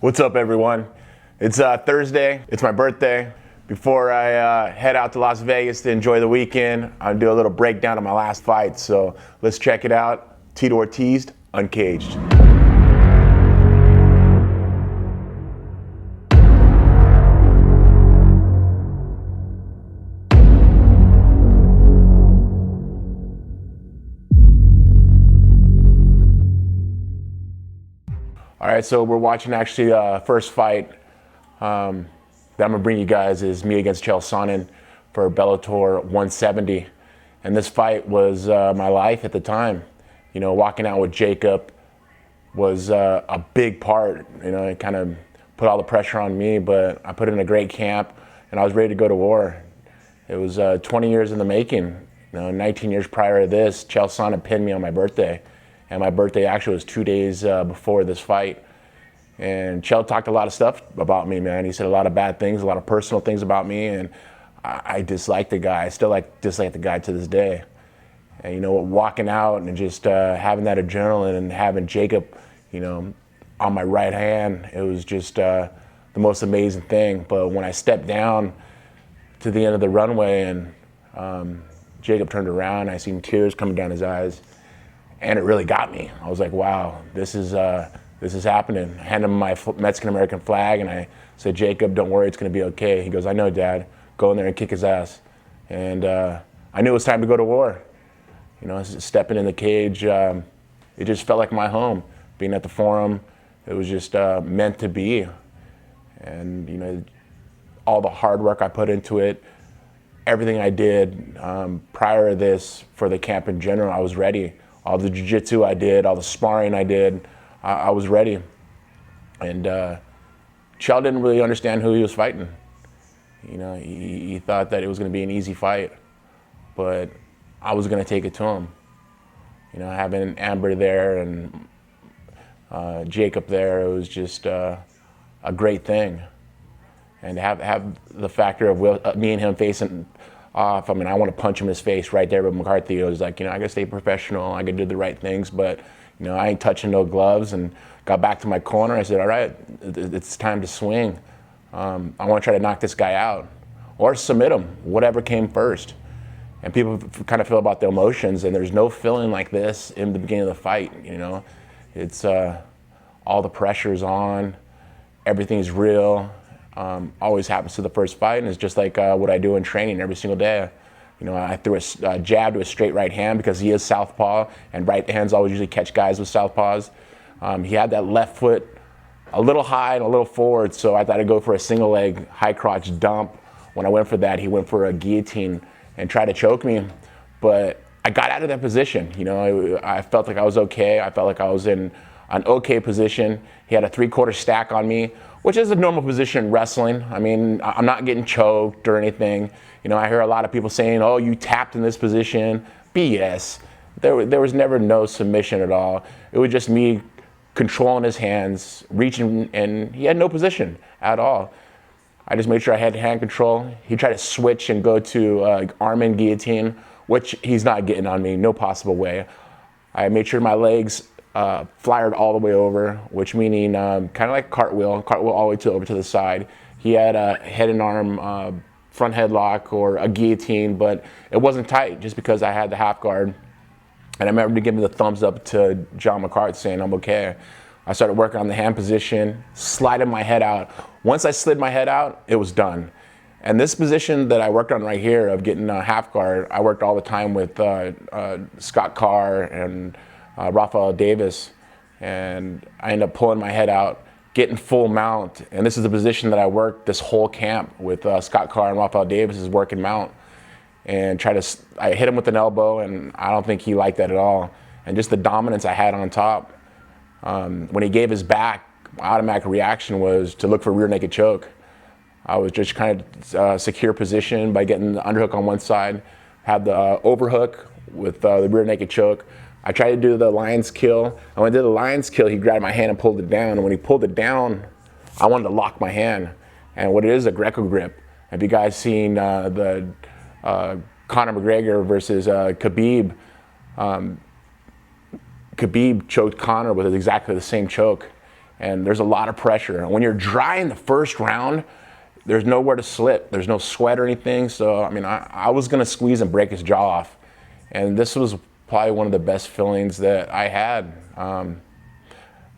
What's up, everyone? It's Thursday. It's my birthday. Before I head out to Las Vegas to enjoy the weekend, I'll do a little breakdown of my last fight. So let's check it out. Tito Ortiz Uncaged. All right, so we're watching actually first fight that I'm gonna bring you guys is me against Chael Sonnen for Bellator 170. And this fight was my life at the time. You know, walking out with Jacob was a big part. You know, it kind of put all the pressure on me, but I put in a great camp and I was ready to go to war. It was 20 years in the making. You know, 19 years prior to this, Chael Sonnen pinned me on my birthday. And my birthday actually was 2 days before this fight. And Chael talked a lot of stuff about me, man. He said a lot of bad things, a lot of personal things about me, and I disliked the guy. I still dislike the guy to this day. And you know, walking out and just having that adrenaline and having Jacob, you know, on my right hand, it was just the most amazing thing. But when I stepped down to the end of the runway and Jacob turned around, I seen tears coming down his eyes. And it really got me. I was like, wow, this is happening. I handed him my Mexican-American flag and I said, Jacob, don't worry, it's gonna be okay. He goes, I know, Dad. Go in there and kick his ass. And I knew it was time to go to war. You know, stepping in the cage, it just felt like my home. Being at the Forum, it was just meant to be. And you know, all the hard work I put into it, everything I did prior to this for the camp in general, I was ready. All the jiu-jitsu I did, all the sparring I did, I was ready. And Chael didn't really understand who he was fighting. You know, he thought that it was going to be an easy fight, but I was going to take it to him. You know, having Amber there and Jacob there, it was just a great thing. And to have the factor of me and him facing off, I mean, I want to punch him in his face right there, but McCarthy was like, you know, I gotta stay professional, I gotta do the right things, but you know, I ain't touching no gloves. And got back to my corner, I said, all right, it's time to swing. I want to try to knock this guy out or submit him, whatever came first. And people kind of feel about the emotions, and there's no feeling like this in the beginning of the fight. You know, it's all the pressure's on, everything's real. Always happens to the first fight, and it's just like what I do in training every single day. You know, I threw a jab to a straight right hand because he is southpaw, and right hands always usually catch guys with southpaws. He had that left foot a little high and a little forward, so I thought I'd go for a single leg high crotch dump. When I went for that, he went for a guillotine and tried to choke me, but I got out of that position. You know, I felt like I was okay. I felt like I was in an okay position. He had a 3/4 stack on me, which is a normal position in wrestling. I mean, I'm not getting choked or anything. You know, I hear a lot of people saying, oh, you tapped in this position. BS. There was never no submission at all. It was just me controlling his hands, reaching, and he had no position at all. I just made sure I had hand control. He tried to switch and go to arm in guillotine, which he's not getting on me, no possible way. I made sure my legs flyered all the way over, which meaning kind of like cartwheel all the way over to the side. He had a head and arm front headlock or a guillotine, but it wasn't tight just because I had the half guard. And I remember to give me the thumbs up to John McCarthy saying I'm okay. I started working on the hand position, sliding my head out. Once I slid my head out, it was done. And this position that I worked on right here of getting a half guard, I worked all the time with Scott Carr and Rafael Davis, and I ended up pulling my head out, getting full mount, and this is the position that I worked this whole camp with Scott Carr and Rafael Davis is working mount, and I hit him with an elbow, and I don't think he liked that at all, and just the dominance I had on top. When he gave his back, my automatic reaction was to look for rear naked choke. I was just kind of secure position by getting the underhook on one side, had the overhook with the rear naked choke. I tried to do the lion's kill. And when I did the lion's kill, he grabbed my hand and pulled it down. And when he pulled it down, I wanted to lock my hand. And what it is a Greco grip. Have you guys seen the Conor McGregor versus Khabib? Khabib choked Conor with exactly the same choke. and there's a lot of pressure. And when you're dry in the first round, there's nowhere to slip. There's no sweat or anything. So, I mean, I was going to squeeze and break his jaw off. And this was probably one of the best feelings that I had.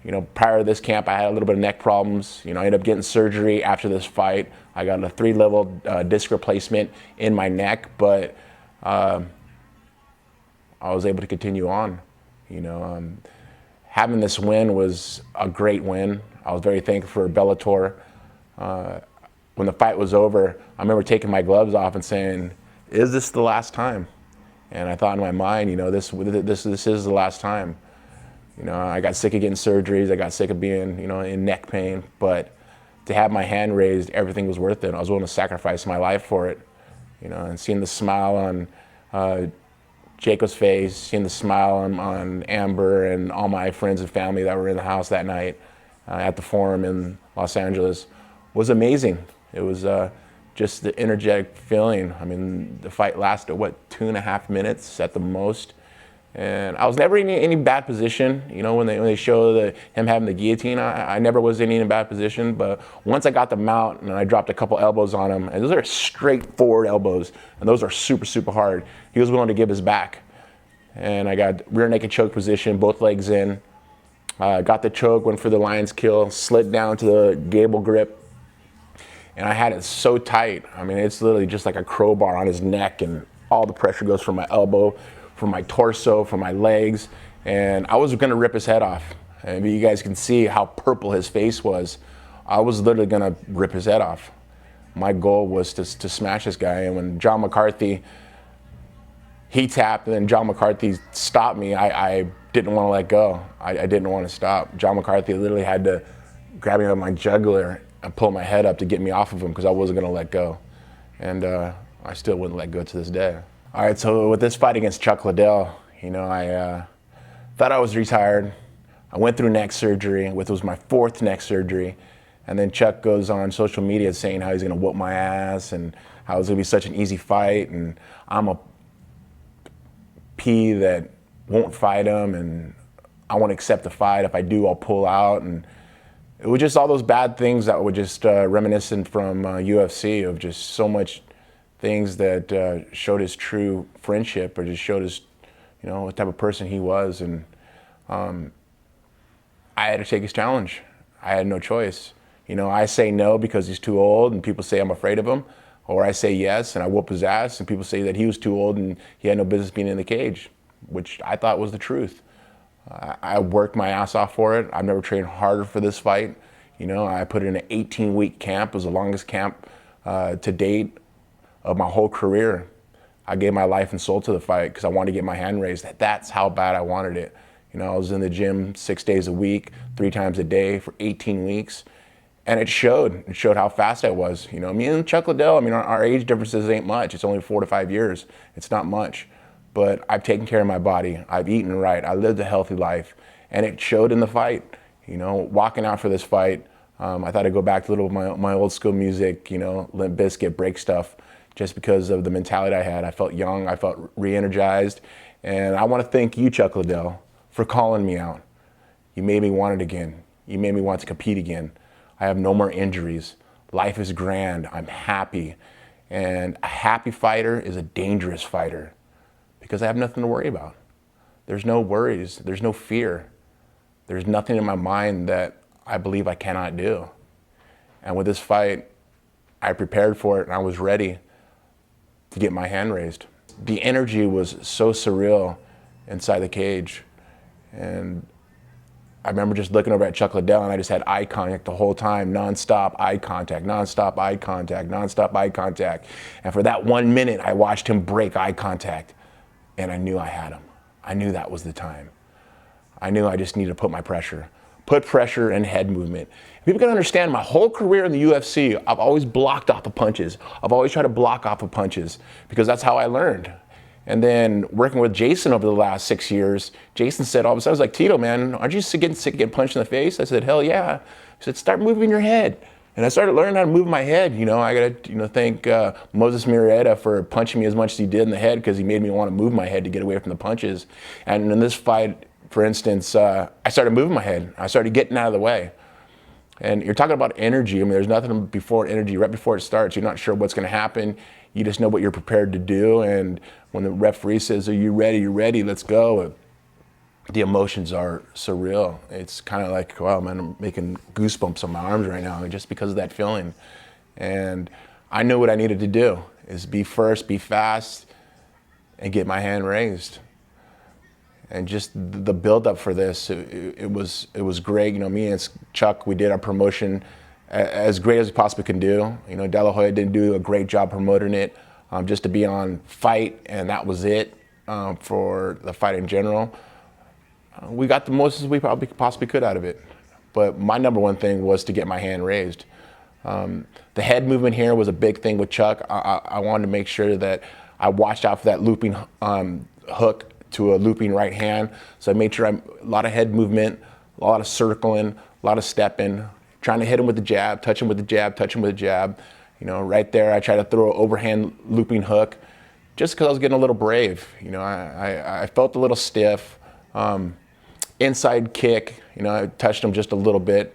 You know, prior to this camp, I had a little bit of neck problems. You know, I ended up getting surgery after this fight. I got a 3-level disc replacement in my neck, but I was able to continue on. You know, having this win was a great win. I was very thankful for Bellator. When the fight was over, I remember taking my gloves off and saying, "Is this the last time?" And I thought in my mind, you know, this is the last time. You know, I got sick of getting surgeries. I got sick of being, you know, in neck pain. But to have my hand raised, everything was worth it. I was willing to sacrifice my life for it. You know, and seeing the smile on Jacob's face, seeing the smile on Amber and all my friends and family that were in the house that night at the Forum in Los Angeles was amazing. It was just the energetic feeling. I mean, the fight lasted, what, 2.5 minutes at the most. And I was never in any bad position. You know, when they show him having the guillotine, I never was in any bad position. But once I got the mount and I dropped a couple elbows on him, and those are straightforward elbows, and those are super, super hard, he was willing to give his back. And I got rear naked choke position, both legs in. Got the choke, went for the lion's kill, slid down to the gable grip. And I had it so tight. I mean, it's literally just like a crowbar on his neck, and all the pressure goes from my elbow, from my torso, from my legs. And I was gonna rip his head off. And you guys can see how purple his face was. I was literally gonna rip his head off. My goal was to smash this guy. And when John McCarthy, he tapped, and then John McCarthy stopped me, I didn't wanna let go. I didn't wanna stop. John McCarthy literally had to grab me by my jugular and pull my head up to get me off of him because I wasn't gonna let go. And I still wouldn't let go to this day. All right, so with this fight against Chuck Liddell, you know, I thought I was retired. I went through neck surgery, which was my 4th neck surgery. And then Chuck goes on social media saying how he's gonna whoop my ass and how it's gonna be such an easy fight. And I'm a P that won't fight him, and I won't accept the fight. If I do, I'll pull out. And it was just all those bad things that were just reminiscent from UFC, of just so much things that showed his true friendship, or just showed his, you know, what type of person he was. And I had to take his challenge. I had no choice. You know, I say no because he's too old and people say I'm afraid of him, or I say yes and I whoop his ass and people say that he was too old and he had no business being in the cage, which I thought was the truth. I worked my ass off for it. I've never trained harder for this fight. You know, I put in an 18-week camp. It was the longest camp to date of my whole career. I gave my life and soul to the fight because I wanted to get my hand raised. That's how bad I wanted it. You know, I was in the gym 6 days a week, 3 times a day for 18 weeks. And it showed. It showed how fast I was. You know, me and Chuck Liddell, I mean, our age differences ain't much. It's only 4 to 5 years. It's not much. But I've taken care of my body. I've eaten right. I lived a healthy life. And it showed in the fight. You know, walking out for this fight, I thought I'd go back to a little of my old school music, you know, Limp Bizkit, break stuff, just because of the mentality I had. I felt young. I felt re-energized. And I want to thank you, Chuck Liddell, for calling me out. You made me want it again. You made me want to compete again. I have no more injuries. Life is grand. I'm happy. And a happy fighter is a dangerous fighter because I have nothing to worry about. There's no worries. There's no fear. There's nothing in my mind that I believe I cannot do. And with this fight, I prepared for it and I was ready to get my hand raised. The energy was so surreal inside the cage. And I remember just looking over at Chuck Liddell and I just had eye contact the whole time, nonstop eye contact, nonstop eye contact, nonstop eye contact. And for that 1 minute, I watched him break eye contact and I knew I had him. I knew that was the time. I knew I just needed to put pressure and head movement. People can understand my whole career in the UFC, I've always blocked off the punches. I've always tried to block off the punches because that's how I learned. And then working with Jason over the last 6 years, Jason said all of a sudden, I was like, Tito, man, aren't you getting sick of getting punched in the face? I said, hell yeah. He said, start moving your head. And I started learning how to move my head. You know, I got to thank Moses Murrieta for punching me as much as he did in the head because he made me want to move my head to get away from the punches. And in this fight, for instance, I started moving my head. I started getting out of the way. And you're talking about energy. I mean, there's nothing before energy. Right before it starts, you're not sure what's going to happen. You just know what you're prepared to do. And when the referee says, "Are you ready? You're ready. Let's go." The emotions are surreal. It's kind of like, wow, man, I'm making goosebumps on my arms right now just because of that feeling. And I knew what I needed to do is be first, be fast, and get my hand raised. And just the build-up for this, it was great. You know, me and Chuck, we did our promotion as great as we possibly can do. You know, De La Hoya didn't do a great job promoting it, just to be on Fight, and that was it for the fight in general. We got the most as we probably possibly could out of it. But my number one thing was to get my hand raised. The head movement here was a big thing with Chuck. I wanted to make sure that I watched out for that looping hook to a looping right hand. So I made sure a lot of head movement, a lot of circling, a lot of stepping, trying to hit him with the jab, touch him with the jab, touch him with the jab. You know, right there, I tried to throw an overhand looping hook just because I was getting a little brave. You know, I felt a little stiff. Inside kick, you know, I touched him just a little bit,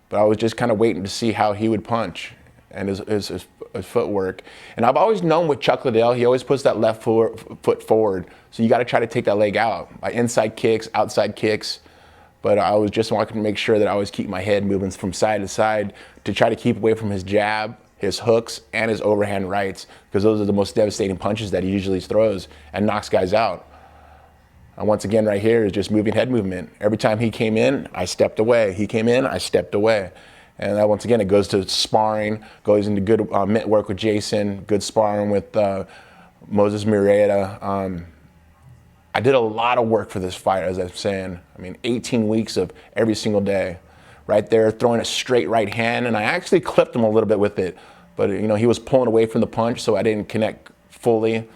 but I was just kind of waiting to see how he would punch and his footwork. And I've always known with Chuck Liddell, he always puts that left foot forward. So you got to try to take that leg out by inside kicks, outside kicks. But I was just wanting to make sure that I always keep my head moving from side to side to try to keep away from his jab, his hooks, and his overhand rights, because those are the most devastating punches that he usually throws and knocks guys out. And once again, right here is just moving head movement. Every time he came in, I stepped away. He came in, I stepped away. And that, once again, it goes to sparring, goes into good mitt work with Jason, good sparring with Moses Murrieta. I did a lot of work for this fight, as I'm saying. I mean, 18 weeks of every single day. Right there, throwing a straight right hand, and I actually clipped him a little bit with it. But, you know, he was pulling away from the punch, so I didn't connect fully.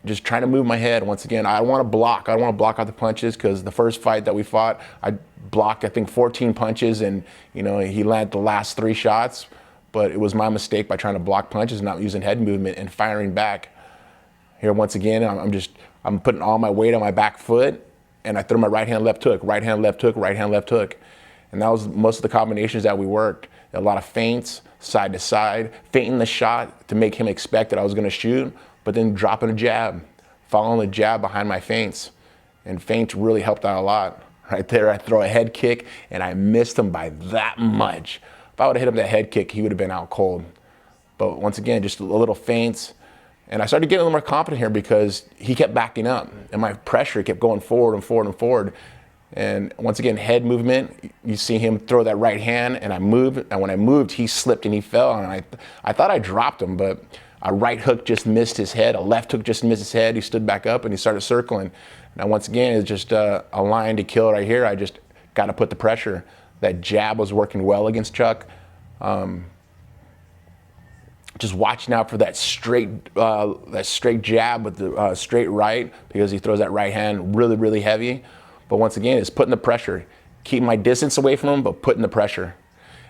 Just trying to move my head. Once again, I want to block. I want to block out the punches, because the first fight that we fought, I blocked, I think, 14 punches, and, you know, he landed the last 3 shots. But it was my mistake by trying to block punches, not using head movement and firing back. Here, once again, I'm putting all my weight on my back foot, and I threw my right hand, left hook, right hand, left hook, right hand, left hook. And that was most of the combinations that we worked. A lot of feints, side to side, feinting the shot to make him expect that I was going to shoot, but then dropping a jab, following the jab behind my feints. And feints really helped out a lot. Right there, I throw a head kick, and I missed him by that much. If I would have hit him that head kick, he would have been out cold. But once again, just a little feints. And I started getting a little more confident here because he kept backing up, and my pressure kept going forward and forward and forward. And once again, head movement, you see him throw that right hand, and I moved, and when I moved, he slipped and he fell, and I thought I dropped him, but a right hook just missed his head, a left hook just missed his head, he stood back up, and he started circling. Now, once again, it's just a line to kill right here. I just got to put the pressure. That jab was working well against Chuck. Just watching out for that straight jab with the straight right, because he throws that right hand really, really heavy. But once again, it's putting the pressure. Keep my distance away from him, but putting the pressure.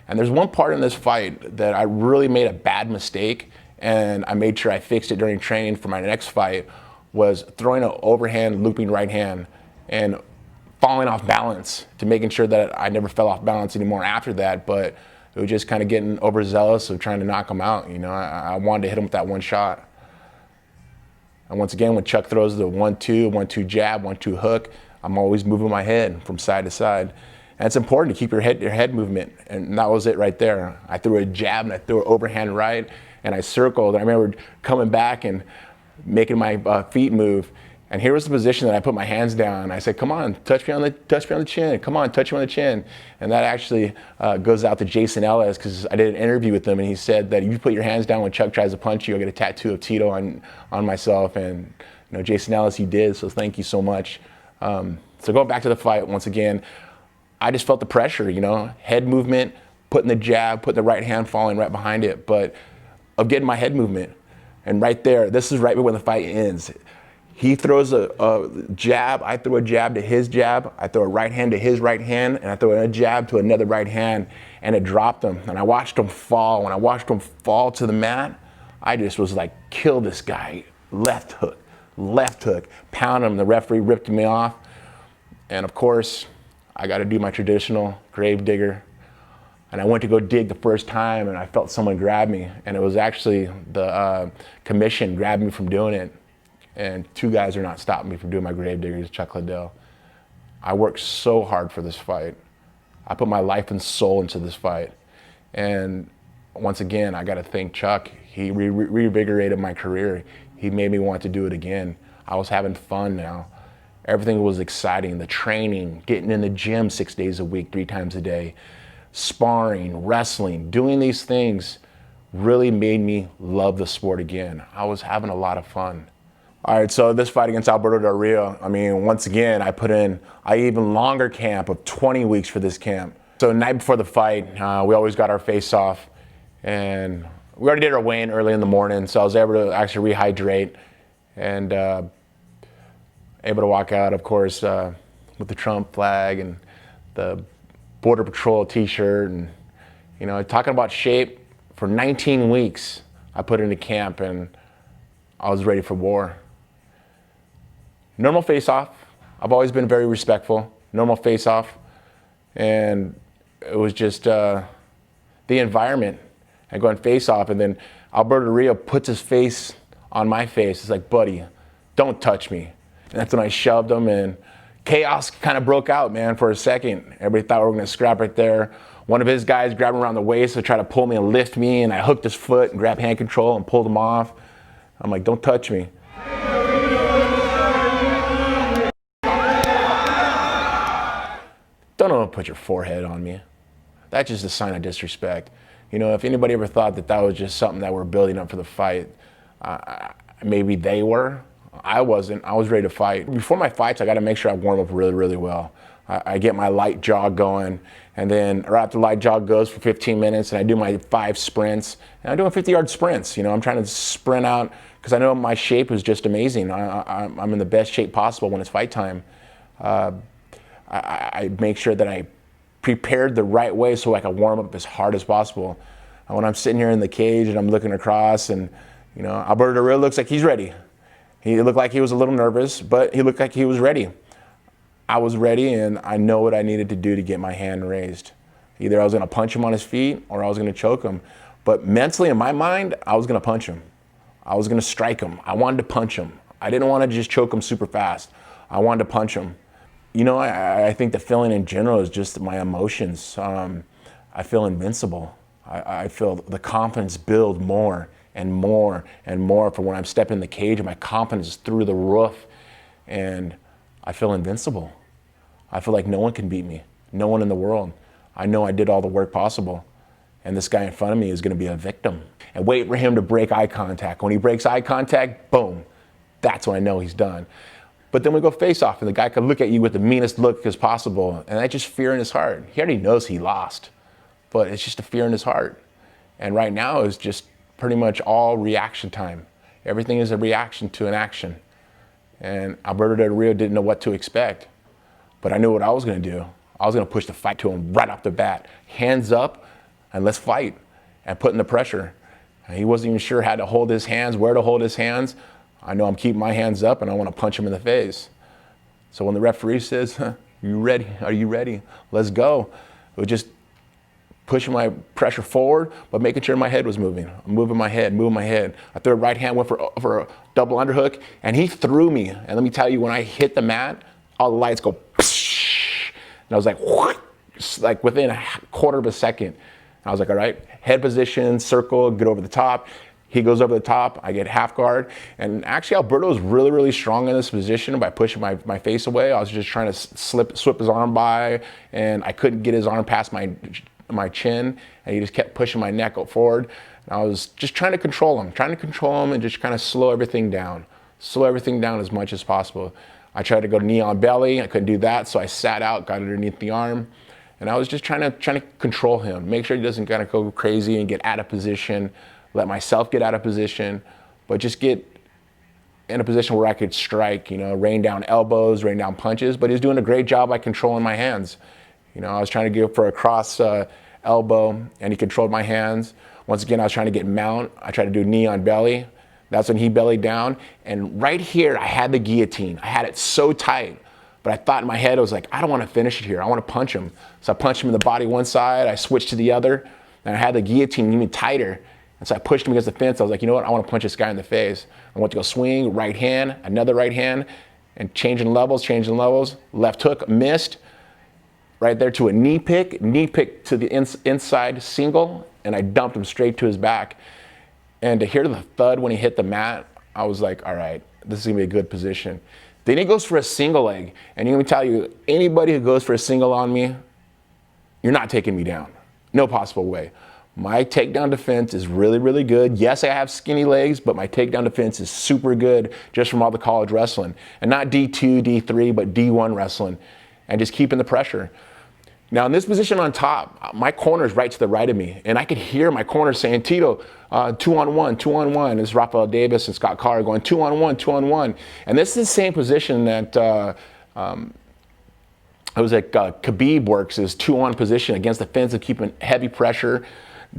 And there's one part in this fight that I really made a bad mistake, and I made sure I fixed it during training for my next fight, was throwing an overhand looping right hand and falling off balance, to making sure that I never fell off balance anymore after that. But it was just kind of getting overzealous of trying to knock him out. You know, I wanted to hit him with that one shot. And once again, when Chuck throws the 1-2, 1-2 jab, 1-2 hook, I'm always moving my head from side to side. And it's important to keep your head movement. And that was it right there. I threw a jab and I threw an overhand right, and I circled. And I remember coming back and making my feet move. And here was the position that I put my hands down. I said, "Come on, touch me on the chin. Come on, touch me on the chin." And that actually goes out to Jason Ellis, because I did an interview with him, and he said that if you put your hands down when Chuck tries to punch you, I'll get a tattoo of Tito on myself. And, you know, Jason Ellis, he did. So thank you so much. So going back to the fight once again, I just felt the pressure. You know, head movement, putting the jab, putting the right hand falling right behind it, but of getting my head movement. And right there, this is right when the fight ends. He throws a jab, I throw a jab to his jab, I throw a right hand to his right hand, and I throw a jab to another right hand, and it dropped him. And I watched him fall. When I watched him fall to the mat, I just was like, kill this guy. Left hook, pound him. The referee ripped me off. And of course, I got to do my traditional grave digger, And I went to go dig the first time, and I felt someone grab me, and it was actually the commission grabbed me from doing it. And 2 guys are not stopping me from doing my Gravediggers, Chuck Liddell. I worked so hard for this fight. I put my life and soul into this fight. And once again, I got to thank Chuck. He reinvigorated my career. He made me want to do it again. I was having fun now. Everything was exciting. The training, getting in the gym 6 days a week, 3 times a day, sparring, wrestling, doing these things really made me love the sport again. I was having a lot of fun. All right, so this fight against Alberto Del Rio, I mean, once again, I put in an even longer camp of 20 weeks for this camp. So the night before the fight, we always got our face off, and we already did our weigh-in early in the morning, so I was able to actually rehydrate and able to walk out, of course, with the Trump flag and the Border Patrol t-shirt, and talking about shape. For 19 weeks, I put into camp, and I was ready for war. Normal face-off. I've always been very respectful. Normal face-off, and it was just the environment. I go and face-off, and then Alberto Del Rio puts his face on my face. It's like, buddy, don't touch me. And that's when I shoved him, and chaos kind of broke out, man, for a second. Everybody thought we were going to scrap right there. One of his guys grabbed him around the waist to try to pull me and lift me, and I hooked his foot and grabbed hand control and pulled him off. I'm like, don't touch me. Don't put your forehead on me. That's just a sign of disrespect. If anybody ever thought that that was just something that we're building up for the fight, maybe they were. I wasn't. I was ready to fight. Before my fights, I got to make sure I warm up really, really well. I get my light jog going, and then right after the light jog goes for 15 minutes, and I do my 5 sprints, and I'm doing 50-yard sprints. I'm trying to sprint out because I know my shape is just amazing. I'm in the best shape possible when it's fight time. I make sure that I prepared the right way so I can warm up as hard as possible. And when I'm sitting here in the cage and I'm looking across, and Alberto Del Rio looks like he's ready. He looked like he was a little nervous, but he looked like he was ready. I was ready, and I know what I needed to do to get my hand raised. Either I was going to punch him on his feet or I was going to choke him. But mentally, in my mind, I was going to punch him. I was going to strike him. I wanted to punch him. I didn't want to just choke him super fast. I wanted to punch him. I think the feeling in general is just my emotions. I feel invincible. I feel the confidence build more and more and more for when I'm stepping in the cage, and my confidence is through the roof, and I feel invincible. I feel like no one can beat me, no one in the world. I know I did all the work possible, and this guy in front of me is going to be a victim. And wait for him to break eye contact. When he breaks eye contact, boom, that's when I know he's done. But then we go face off, and the guy can look at you with the meanest look as possible, and that's just fear in his heart. He already knows he lost, but it's just a fear in his heart. And right now is just pretty much all reaction time. Everything is a reaction to an action. And Alberto Del Rio didn't know what to expect, but I knew what I was going to do. I was going to push the fight to him right off the bat. Hands up, and let's fight, and put in the pressure. And he wasn't even sure how to hold his hands, where to hold his hands. I know I'm keeping my hands up, and I want to punch him in the face. So when the referee says, you ready? Are you ready? Let's go. It was just pushing my pressure forward, but making sure my head was moving. I'm moving my head. I threw a right hand, went for a double underhook, and he threw me. And let me tell you, when I hit the mat, all the lights go, psh, and I was like, what? Like within a quarter of a second. And I was like, all right, head position, circle, get over the top. He goes over the top, I get half guard. And actually, Alberto was really, really strong in this position by pushing my face away. I was just trying to slip his arm by, and I couldn't get his arm past my chin, and he just kept pushing my neck forward. And I was just trying to control him and just kind of slow everything down as much as possible. I tried to go knee on belly, I couldn't do that, so I sat out, got underneath the arm, and I was just trying to control him, make sure he doesn't kind of go crazy and get out of position, let myself get out of position, but just get in a position where I could strike, rain down elbows, rain down punches, but he's doing a great job by controlling my hands. I was trying to go for a cross elbow, and he controlled my hands. Once again, I was trying to get mount. I tried to do knee on belly. That's when he bellied down. And right here, I had the guillotine. I had it so tight, But I thought in my head, I was like, I don't want to finish it here. I want to punch him. So I punched him in the body one side, I switched to the other, and I had the guillotine even tighter. And so I pushed him against the fence. I was like, you know what? I want to punch this guy in the face. I want to go swing, right hand, another right hand, and changing levels. Left hook, missed. Right there to a knee pick to the inside single, and I dumped him straight to his back. And to hear the thud when he hit the mat, I was like, all right, this is gonna be a good position. Then he goes for a single leg, and let me tell you, anybody who goes for a single on me, you're not taking me down. No possible way. My takedown defense is really, really good. Yes, I have skinny legs, but my takedown defense is super good just from all the college wrestling. And not D2, D3, but D1 wrestling. And just keeping the pressure. Now in this position on top, my corner is right to the right of me, and I could hear my corner saying, Tito, 2-on-1. It's Rafael Davis and Scott Carr going 2-on-1. And this is the same position that Khabib works, is 2-on position against the fence of keeping heavy pressure,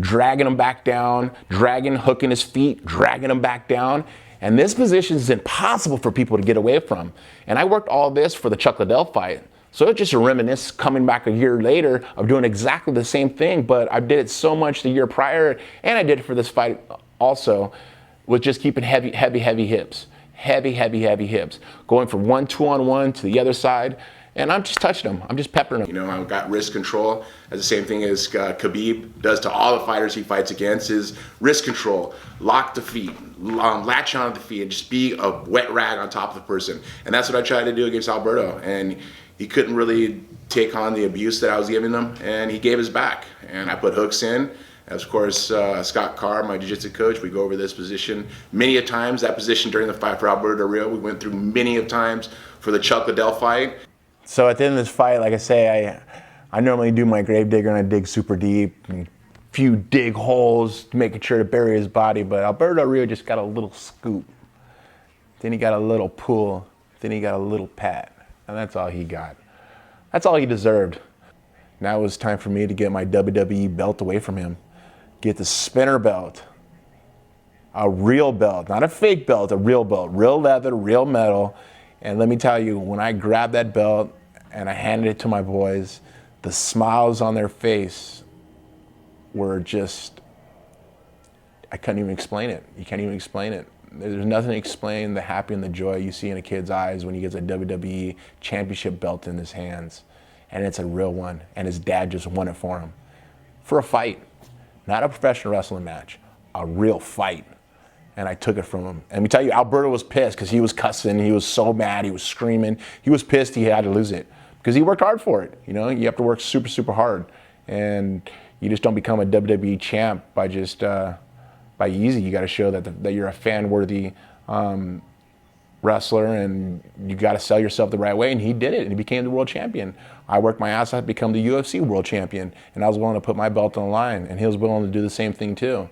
dragging him back down, hooking his feet, dragging him back down. And this position is impossible for people to get away from. And I worked all this for the Chuck Liddell fight. So it's just a reminiscence coming back a year later of doing exactly the same thing, but I did it so much the year prior, and I did it for this fight also, with just keeping heavy hips. Heavy hips. Going from 2-on-1 to the other side, and I'm just touching them. I'm just peppering them. You know, I've got wrist control. That's the same thing as Khabib does to all the fighters he fights against, is wrist control. Lock the feet, latch on the feet, and just be a wet rag on top of the person. And that's what I tried to do against Alberto. And he couldn't really take on the abuse that I was giving him, and he gave his back. And I put hooks in. As of course, Scott Carr, my jiu-jitsu coach, we go over this position many a times. That position during the fight for Alberto Del Rio, we went through many of times for the Chuck Liddell fight. So at the end of this fight, like I say, I normally do my grave digger and I dig super deep, and a few dig holes, making sure to bury his body. But Alberto Del Rio just got a little scoop. Then he got a little pull. Then he got a little pat. And that's all he got. That's all he deserved. Now it was time for me to get my WWE belt away from him. Get the spinner belt. A real belt, not a fake belt, a real belt. Real leather, real metal. And let me tell you, when I grabbed that belt and I handed it to my boys, the smiles on their face were just, I couldn't even explain it. You can't even explain it. There's nothing to explain the happy and the joy you see in a kid's eyes when he gets a WWE championship belt in his hands. And it's a real one. And his dad just won it for him. For a fight. Not a professional wrestling match. A real fight. And I took it from him. And let me tell you, Alberto was pissed because he was cussing. He was so mad. He was screaming. He was pissed he had to lose it. Because he worked hard for it. You know, you have to work super, super hard. And you just don't become a WWE champ by just... by easy. You got to show that you're a fan-worthy wrestler, and you got to sell yourself the right way. And he did it, and he became the world champion. I worked my ass off to become the UFC world champion, and I was willing to put my belt on the line, and he was willing to do the same thing too.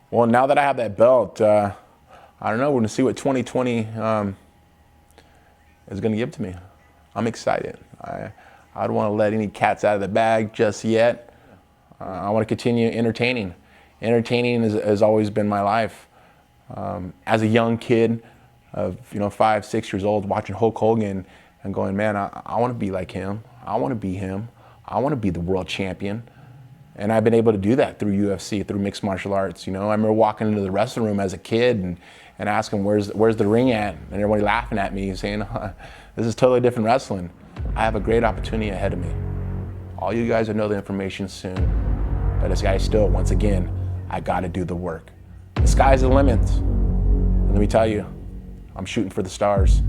Well, now that I have that belt, I don't know. We're gonna see what 2020 is gonna give to me. I'm excited. I don't want to let any cats out of the bag just yet. I want to continue entertaining. Entertaining has always been my life. As a young kid of 5, 6 years old, watching Hulk Hogan and going, man, I want to be like him. I want to be him. I want to be the world champion. And I've been able to do that through UFC, through mixed martial arts. I remember walking into the wrestling room as a kid and asking, where's the ring at? And everybody laughing at me, saying, this is totally different wrestling. I have a great opportunity ahead of me. All you guys will know the information soon. But this guy still, once again, I got to do the work. The sky's the limit. And let me tell you, I'm shooting for the stars.